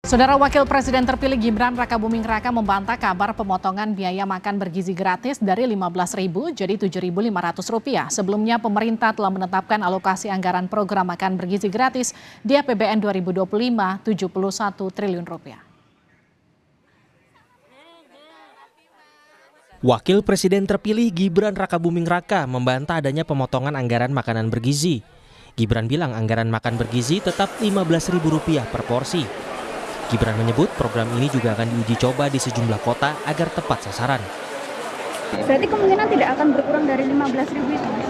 Saudara Wakil Presiden terpilih Gibran Rakabuming Raka membantah kabar pemotongan biaya makan bergizi gratis dari Rp15.000 jadi Rp7.500. Sebelumnya pemerintah telah menetapkan alokasi anggaran program makan bergizi gratis di APBN 2025 Rp71 triliun. Wakil Presiden terpilih Gibran Rakabuming Raka membantah adanya pemotongan anggaran makanan bergizi. Gibran bilang anggaran makan bergizi tetap Rp15.000 per porsi. Gibran menyebut program ini juga akan diuji coba di sejumlah kota agar tepat sasaran. Berarti kemungkinan tidak akan berkurang dari Rp15.000 itu, Mas?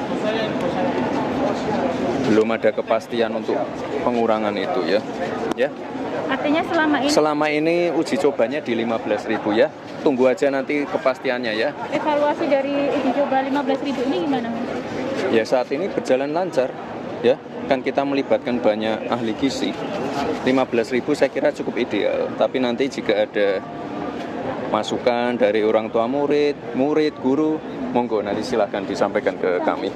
Belum ada kepastian untuk pengurangan itu ya. Artinya selama ini uji cobanya di Rp15.000 ya. Tunggu aja nanti kepastiannya ya. Evaluasi dari uji coba Rp15.000 ini gimana, Mas? Ya saat ini berjalan lancar ya. Kan kita melibatkan banyak ahli gizi. Rp15.000 saya kira cukup ideal. Tapi nanti jika ada masukan dari orang tua murid, guru, monggo nanti silakan disampaikan ke kami.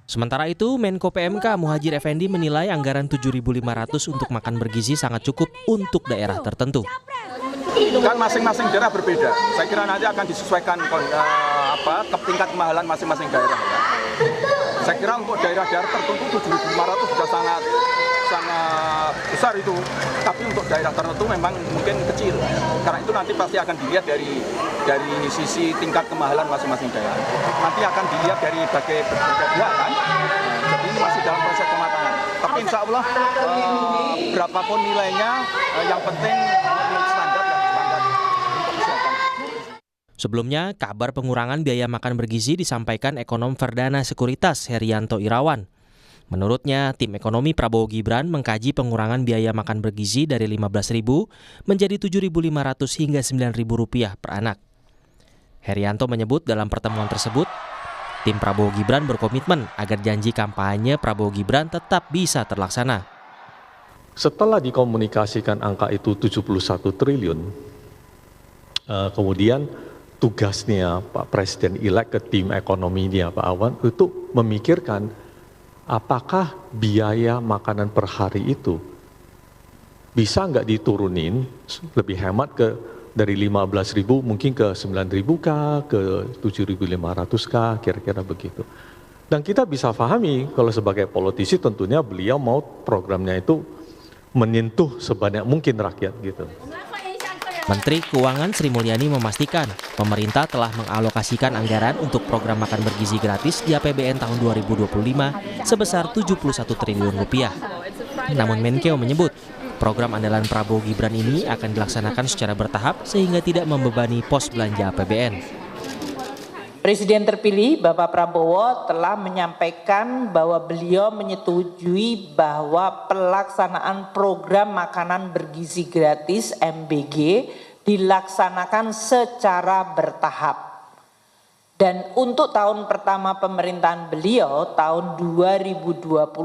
Sementara itu, Menko PMK Muhadjir Effendi menilai anggaran Rp7.500 untuk makan bergizi sangat cukup untuk daerah tertentu. Kan masing-masing daerah berbeda. Saya kira nanti akan disesuaikan ke tingkat kemahalan masing-masing daerah. Saya kira untuk daerah-daerah tertentu Rp7.500 sudah sangat besar itu. Tapi untuk daerah tertentu memang mungkin kecil. Karena itu nanti pasti akan dilihat dari sisi tingkat kemahalan masing-masing daerah. Nanti akan dilihat dari berbagai pihak kan. Jadi ini masih dalam proses pematangan. Tapi insya Allah berapapun nilainya, yang penting standar untuk kesehatan. Sebelumnya, kabar pengurangan biaya makan bergizi disampaikan ekonom Verdana Sekuritas Herianto Irawan. Menurutnya, tim ekonomi Prabowo Gibran mengkaji pengurangan biaya makan bergizi dari Rp15.000 menjadi Rp7.500 hingga Rp9.000 per anak. Herianto menyebut dalam pertemuan tersebut, tim Prabowo Gibran berkomitmen agar janji kampanye Prabowo Gibran tetap bisa terlaksana. Setelah dikomunikasikan angka itu 71 triliun, kemudian tugasnya Pak Presiden-elek ke tim ekonominya Pak Awan untuk memikirkan apakah biaya makanan per hari itu bisa nggak diturunin lebih hemat dari 15.000 mungkin ke 9.000 kah, ke 7.500 kah, kira-kira begitu. Dan kita bisa pahami kalau sebagai politisi tentunya beliau mau programnya itu menyentuh sebanyak mungkin rakyat gitu. Menteri Keuangan Sri Mulyani memastikan pemerintah telah mengalokasikan anggaran untuk program makan bergizi gratis di APBN tahun 2025 sebesar Rp71 triliun. Namun Menkeu menyebut program andalan Prabowo Gibran ini akan dilaksanakan secara bertahap sehingga tidak membebani pos belanja APBN. Presiden terpilih Bapak Prabowo telah menyampaikan bahwa beliau menyetujui bahwa pelaksanaan program makanan bergizi gratis MBG dilaksanakan secara bertahap. Dan untuk tahun pertama pemerintahan beliau, tahun 2025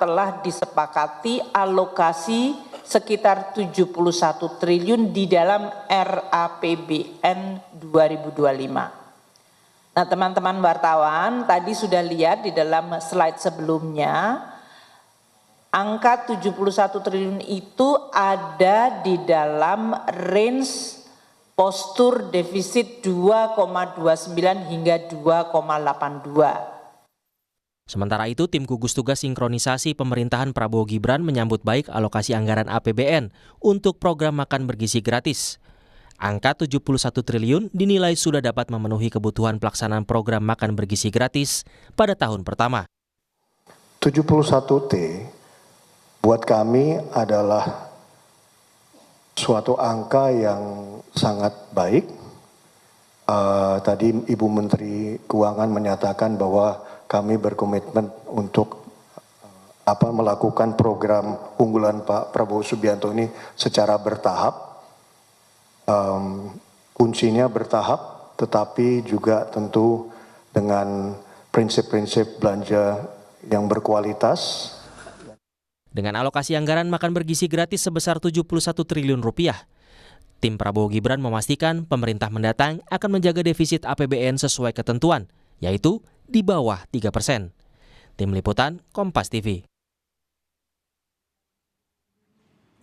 telah disepakati alokasi sekitar 71 triliun di dalam RAPBN 2025. Nah, teman-teman wartawan tadi sudah lihat di dalam slide sebelumnya, angka 71 triliun itu ada di dalam range postur defisit 2,29 hingga 2,82. Sementara itu, tim gugus tugas sinkronisasi pemerintahan Prabowo Gibran menyambut baik alokasi anggaran APBN untuk program makan bergizi gratis. Angka 71 triliun dinilai sudah dapat memenuhi kebutuhan pelaksanaan program makan bergizi gratis pada tahun pertama. 71T buat kami adalah suatu angka yang sangat baik. Tadi Ibu Menteri Keuangan menyatakan bahwa kami berkomitmen untuk melakukan program unggulan Pak Prabowo Subianto ini secara bertahap. Kuncinya bertahap, tetapi juga tentu dengan prinsip-prinsip belanja yang berkualitas. Dengan alokasi anggaran makan bergizi gratis sebesar Rp71 triliun, tim Prabowo Gibran memastikan pemerintah mendatang akan menjaga defisit APBN sesuai ketentuan, yaitu di bawah 3%. Tim Liputan, Kompas TV.